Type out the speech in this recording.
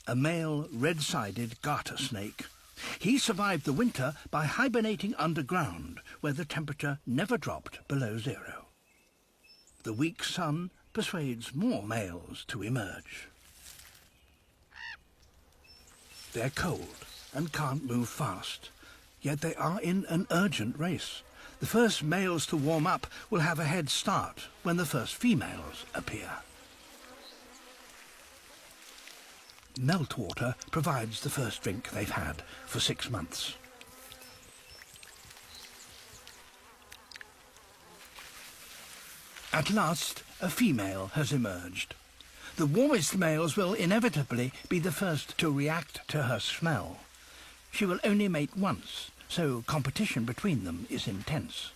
a male red-sided garter snake. He survived the winter by hibernating underground, where the temperature never dropped below zero. The weak sun persuades more males to emerge. They're cold and can't move fast, yet they are in an urgent race. The first males to warm up will have a head start when the first females appear. Meltwater provides the first drink they've had for 6 months. At last, a female has emerged. The warmest males will inevitably be the first to react to her smell. She will only mate once, so competition between them is intense.